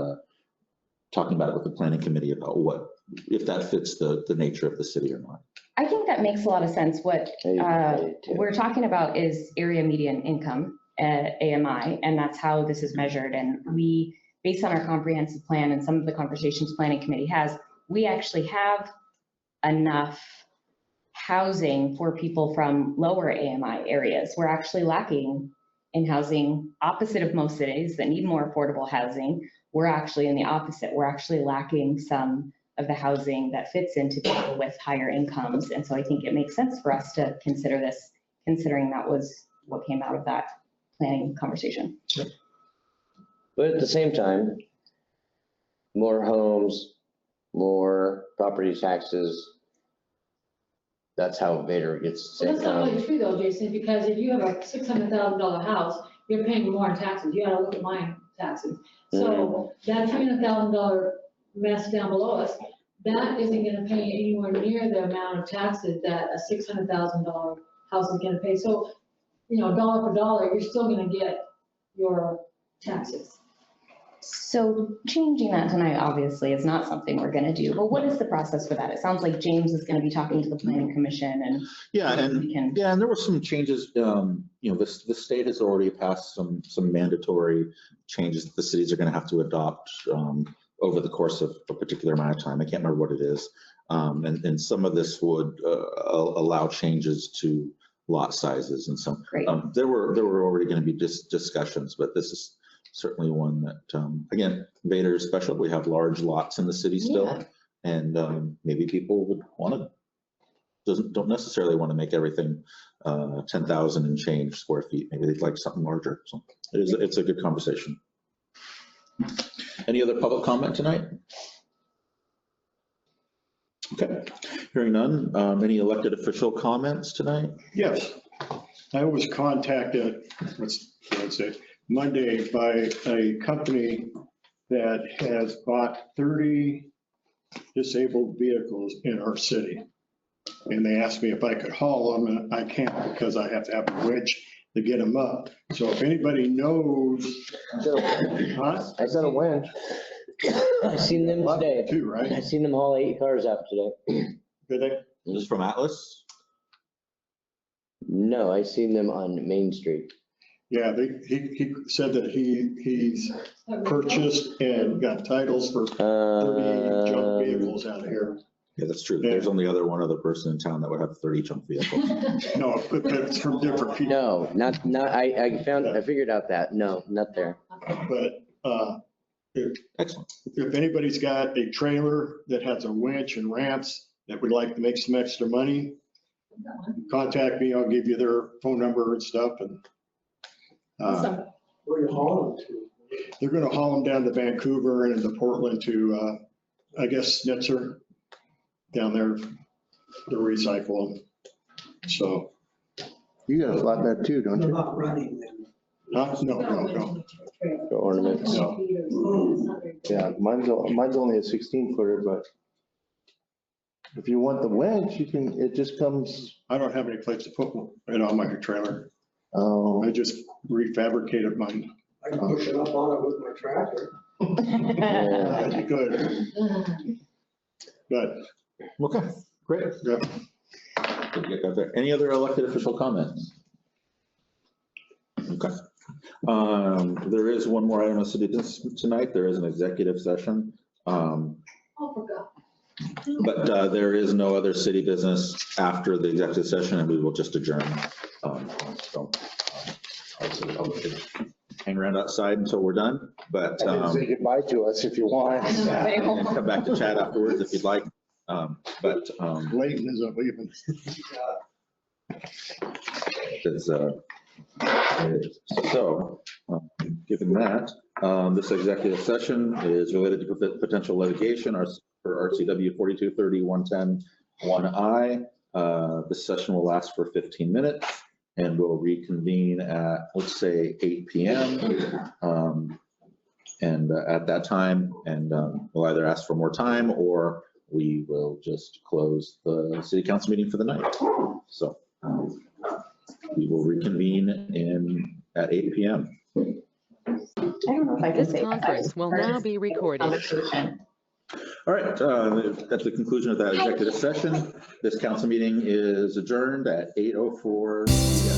talking about it with the planning committee about if that fits the nature of the city or not. I think that makes a lot of sense. What we're talking about is area median income, AMI, and that's how this is measured. And we, based on our comprehensive plan and some of the conversations planning committee has, we actually have enough housing for people from lower AMI areas. We're actually lacking in housing, opposite of most cities that need more affordable housing. We're actually in the opposite. We're actually lacking some of the housing that fits into people with higher incomes. And so I think it makes sense for us to consider this, considering that was what came out of that planning conversation. But at the same time, more homes, more property taxes, that's how Vader gets. Well, that's not really true though, Jason, because if you have a $600,000 house, you're paying more in taxes. You gotta look at my taxes. So that $300,000 mess down below us, that isn't gonna pay anywhere near the amount of taxes that a $600,000 house is gonna pay. So, dollar for dollar, you're still gonna get your taxes. So changing that tonight, obviously, is not something we're going to do, but what is the process for that? It sounds like James is going to be talking to the planning commission and. Yeah, and there were some changes. The state has already passed some mandatory changes that the cities are going to have to adopt over the course of a particular amount of time. I can't remember what it is. And some of this would allow changes to lot sizes and some. There were already going to be discussions, but this is certainly one that, again, Vader is special. We have large lots in the city still. Yeah. And maybe people would want to, don't necessarily want to make everything 10,000 and change square feet. Maybe they'd like something larger. So it's a good conversation. Any other public comment tonight? Okay, hearing none. Any elected official comments tonight? Yes, I was contacted, let's say, Monday by a company that has bought 30 disabled vehicles in our city. And they asked me if I could haul them, and I can't because I have to have a winch to get them up. So if anybody knows. Huh? I got a winch. I seen them today. Too, right? I seen them haul 8 cars out today. Did they? This is from Atlas? No, I seen them on Main Street. Yeah, he said that he's purchased and got titles for 30 junk vehicles out here. Yeah, that's true. There's only one other person in town that would have 30 junk vehicles. No, but that's from different people. No, not, I figured out that. No, not there. But Excellent. if anybody's got a trailer that has a winch and ramps that would like to make some extra money, contact me. I'll give you their phone number and stuff. And Where are you hauling them to? they're going to haul them down to Vancouver and into Portland to, I guess, Snitzer down there to recycle them. So. You got a lot there too, don't They're you? not running them. No. For ornaments. Yeah, mine's only a 16 footer, but if you want the winch, you can, it just comes. I don't have any place to put it on my trailer. Oh, I just refabricated mine. I can push it up on it with my tractor. You could. But, Okay, great. yeah. Good to get that there. Any other elected official comments? Okay. There is one more item of city business tonight. There is an executive session. Oh, forgot. But there is no other city business after the executive session, and we will just adjourn. So I'll hang around outside until we're done, but say goodbye to us if you want. come back to chat afterwards if you'd like. Leighton isn't leaving. Given that, this executive session is related to potential litigation for RCW 4230-110-1I. This session will last for 15 minutes and we'll reconvene at, let's say, 8 p.m. And at that time, we'll either ask for more time or we will just close the city council meeting for the night. So we will reconvene at 8 p.m. I don't know if I can This say. conference will now be recorded. All right, at the conclusion of that executive session, this council meeting is adjourned at 8:04 p.m.